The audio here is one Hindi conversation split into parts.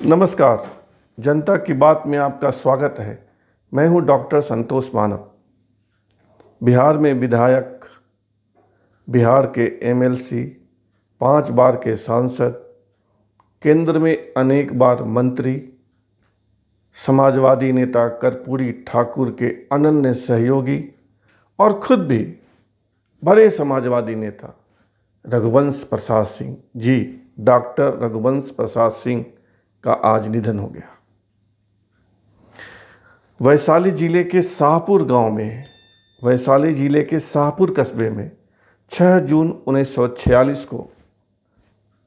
नमस्कार। जनता की बात में आपका स्वागत है। मैं हूं डॉक्टर संतोष मानव। बिहार में विधायक, बिहार के एमएलसी, 5 बार के सांसद, केंद्र में अनेक बार मंत्री, समाजवादी नेता कर्पूरी ठाकुर के अनन्य सहयोगी और खुद भी बड़े समाजवादी नेता रघुवंश प्रसाद सिंह जी, डॉक्टर रघुवंश प्रसाद सिंह का आज निधन हो गया। वैशाली जिले के शाहपुर कस्बे में 6 जून 1946 को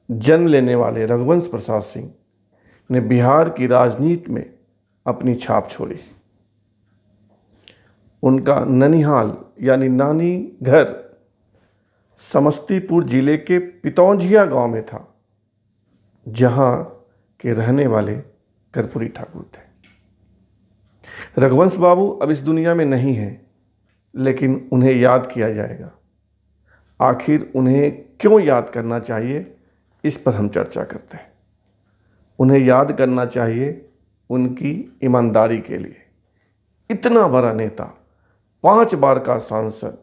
जन्म लेने वाले रघुवंश प्रसाद सिंह ने बिहार की राजनीति में अपनी छाप छोड़ी। उनका ननिहाल यानी नानी घर समस्तीपुर जिले के पितौंझिया गांव में था, जहां के रहने वाले कर्पूरी ठाकुर थे। रघुवंश बाबू अब इस दुनिया में नहीं हैं, लेकिन उन्हें याद किया जाएगा। आखिर उन्हें क्यों याद करना चाहिए, इस पर हम चर्चा करते हैं। उन्हें याद करना चाहिए उनकी ईमानदारी के लिए। इतना बड़ा नेता, 5 बार का सांसद,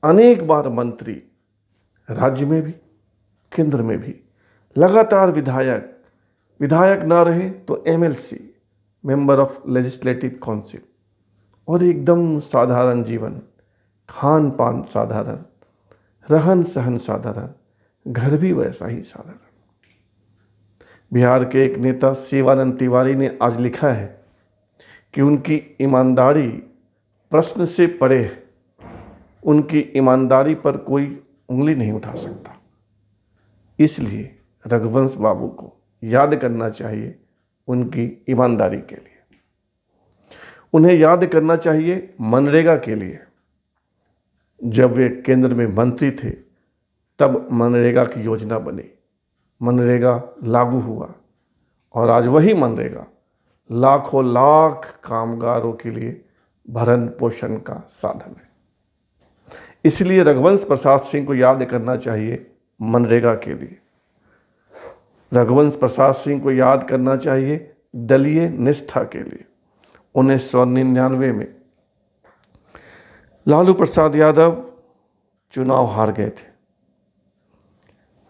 अनेक बार मंत्री, राज्य में भी केंद्र में भी, लगातार विधायक ना रहे तो MLC, member of legislative council, और एकदम साधारण जीवन, खान पान साधारण, रहन सहन साधारण, घर भी वैसा ही साधारण। बिहार के एक नेता शिवानंद तिवारी ने आज लिखा है कि उनकी ईमानदारी प्रश्न से परे है। उनकी ईमानदारी पर कोई उंगली नहीं उठा सकता। इसलिए रघुवंश बाबू को याद करना चाहिए उनकी ईमानदारी के लिए। उन्हें याद करना चाहिए मनरेगा के लिए। जब वे केंद्र में मंत्री थे तब मनरेगा की योजना बनी, मनरेगा लागू हुआ, और आज वही मनरेगा लाखों लाख कामगारों के लिए भरण पोषण का साधन है। इसलिए रघुवंश प्रसाद सिंह को याद करना चाहिए मनरेगा के लिए। रघुवंश प्रसाद सिंह को याद करना चाहिए दलीय निष्ठा के लिए। 1999 में लालू प्रसाद यादव चुनाव हार गए थे।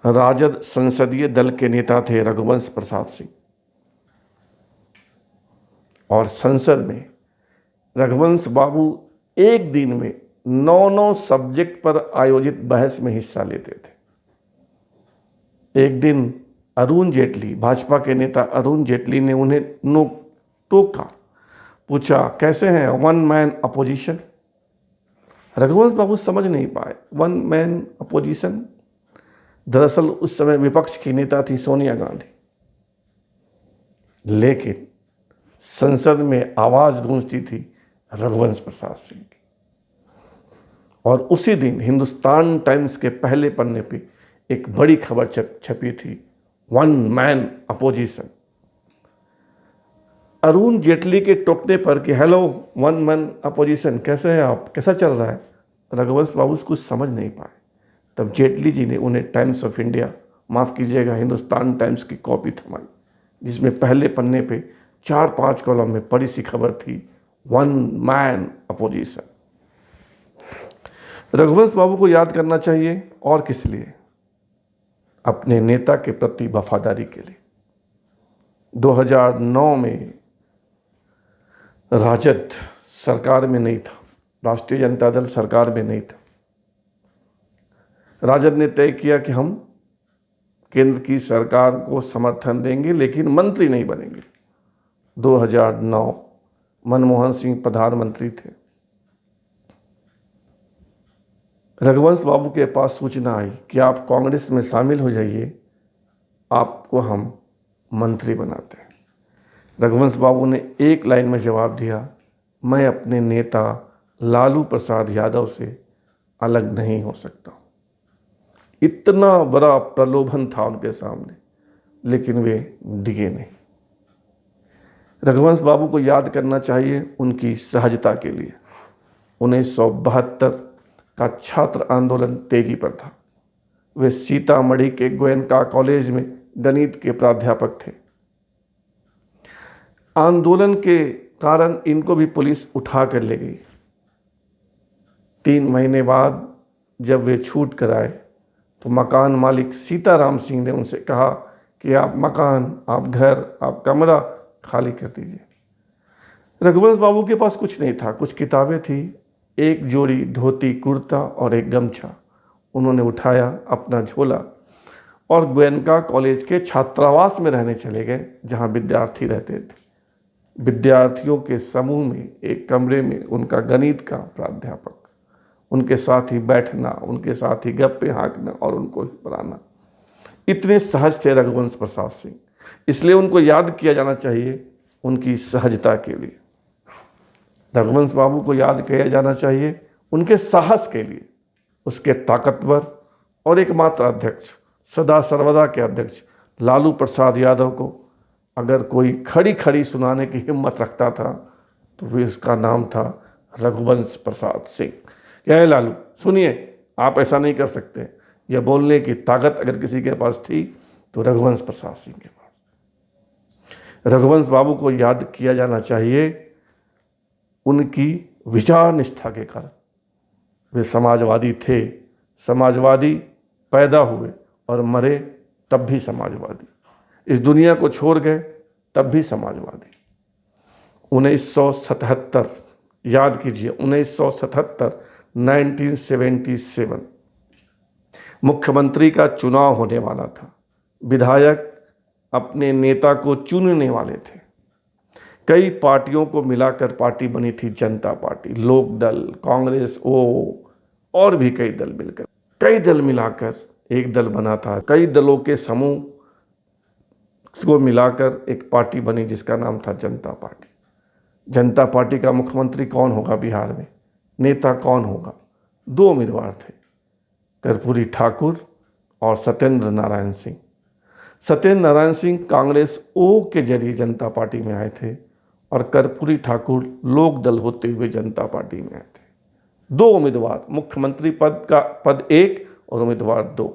राजद संसदीय दल के नेता थे रघुवंश प्रसाद सिंह, और संसद में रघुवंश बाबू एक दिन में 9 सब्जेक्ट पर आयोजित बहस में हिस्सा लेते थे। एक दिन अरुण जेटली, भाजपा के नेता अरुण जेटली ने उन्हें टोका, पूछा कैसे हैं one man opposition. Raghuvansh Babu समझ नहीं पाए वन मैन अपोजिशन। दरअसल उस समय विपक्ष की नेता थी सोनिया गांधी, लेकिन संसद में आवाज गूंजती थी रघुवंश प्रसाद सिंह की। और उसी दिन हिंदुस्तान टाइम्स के पहले पन्ने पे एक बड़ी खबर छपी थी, one man opposition. Arun Jaitley के टोकने पर कि हेलो वन मैन अपोजिशन, कैसे हैं आप, कैसा चल रहा है, रघुवंश बाबू कुछ समझ नहीं पाए। तब जेटली जी ने उन्हें टाइम्स ऑफ इंडिया, माफ़ कीजिएगा हिंदुस्तान टाइम्स की कॉपी थमाई, जिसमें पहले पन्ने पे 4-5 कॉलम में बड़ी सी खबर थी, one man opposition. Raghuvansh Babu को याद करना चाहिए, और किस लिए? अपने नेता के प्रति वफादारी के लिए। 2009 में राजद सरकार में नहीं था, राष्ट्रीय जनता दल सरकार में नहीं था। राजद ने तय किया कि हम केंद्र की सरकार को समर्थन देंगे, लेकिन मंत्री नहीं बनेंगे। 2009 मनमोहन सिंह प्रधानमंत्री थे। रघुवंश बाबू के पास सूचना आई कि आप कांग्रेस में शामिल हो जाइए, आपको हम मंत्री बनाते हैं। रघुवंश बाबू ने एक लाइन में जवाब दिया, मैं अपने नेता लालू प्रसाद यादव से अलग नहीं हो सकता। इतना बड़ा प्रलोभन था उनके सामने, लेकिन वे डिगे नहीं। रघुवंश बाबू को याद करना चाहिए उनकी सहजता के लिए। 1972 का छात्र आंदोलन तेजी पर था। वे सीतामढ़ी के गोयनका कॉलेज में गणित के प्राध्यापक थे। आंदोलन के कारण इनको भी पुलिस उठा कर ले गई। 3 महीने बाद जब वे छूट कर आए तो मकान मालिक सीताराम सिंह ने उनसे कहा कि आप मकान, आप घर, आप कमरा खाली कर दीजिए। रघुवंश बाबू के पास कुछ नहीं था, कुछ किताबें थी, एक जोड़ी धोती कुर्ता और एक गमछा। उन्होंने उठाया अपना झोला और गोयनका कॉलेज के छात्रावास में रहने चले गए, जहां विद्यार्थी रहते थे। विद्यार्थियों के समूह में एक कमरे में उनका गणित का प्राध्यापक, उनके साथ ही बैठना, उनके साथ ही गप्पे हाँकना और उनको ही पढ़ाना। इतने सहज थे रघुवंश प्रसाद सिंह, इसलिए उनको याद किया जाना चाहिए उनकी सहजता के लिए। रघुवंश बाबू को याद किया जाना चाहिए उनके साहस के लिए। उसके ताकतवर और एकमात्र अध्यक्ष, सदा सर्वदा के अध्यक्ष लालू प्रसाद यादव को अगर कोई खड़ी खड़ी सुनाने की हिम्मत रखता था तो वे उसका नाम था रघुवंश प्रसाद सिंह। क्या है लालू, सुनिए, आप ऐसा नहीं कर सकते। यह बोलने की ताकत अगर किसी के पास थी तो रघुवंश प्रसाद सिंह के पास। रघुवंश बाबू को याद किया जाना चाहिए उनकी विचार निष्ठा के कारण। वे समाजवादी थे, समाजवादी पैदा हुए और मरे तब भी समाजवादी, इस दुनिया को छोड़ गए तब भी समाजवादी। 1977, याद कीजिए 1977, 1977 मुख्यमंत्री का चुनाव होने वाला था। विधायक अपने नेता को चुनने वाले थे। कई पार्टियों को मिलाकर पार्टी बनी थी जनता पार्टी, लोक दल, कांग्रेस, और भी कई दल मिलकर, कई दल मिलाकर एक दल बना था। कई दलों के समूह को मिलाकर एक पार्टी बनी जिसका नाम था जनता पार्टी। जनता पार्टी का मुख्यमंत्री कौन होगा बिहार में, नेता कौन होगा? 2 उम्मीदवार थे, कर्पूरी ठाकुर और सत्येंद्र नारायण सिंह। सत्येंद्र नारायण सिंह कांग्रेस ओ के जरिए जनता पार्टी में आए थे और कर्पूरी ठाकुर लोक दल होते हुए जनता पार्टी में आए थे। 2 उम्मीदवार, मुख्यमंत्री पद का पद 1 और उम्मीदवार 2।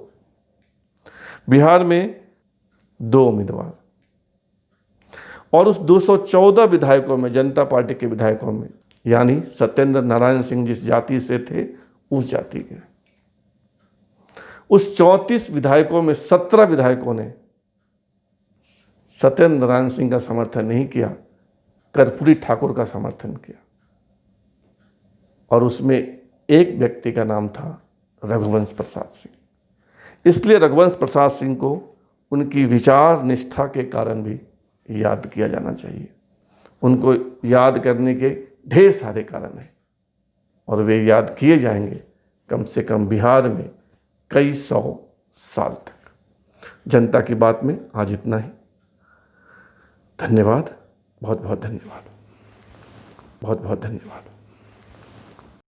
बिहार में 2 उम्मीदवार, और उस 214 विधायकों में, जनता पार्टी के विधायकों में, यानी सत्येंद्र नारायण सिंह जिस जाति से थे उस जाति के, उस 34 विधायकों में 17 विधायकों ने सत्येंद्र नारायण सिंह का समर्थन नहीं किया, कर्पूरी ठाकुर का समर्थन किया। और उसमें एक व्यक्ति का नाम था रघुवंश प्रसाद सिंह। इसलिए रघुवंश प्रसाद सिंह को उनकी विचार निष्ठा के कारण भी याद किया जाना चाहिए। उनको याद करने के ढेर सारे कारण हैं और वे याद किए जाएंगे कम से कम बिहार में कई 100 साल तक। जनता की बात में आज इतना ही। धन्यवाद, बहुत बहुत धन्यवाद, बहुत बहुत धन्यवाद।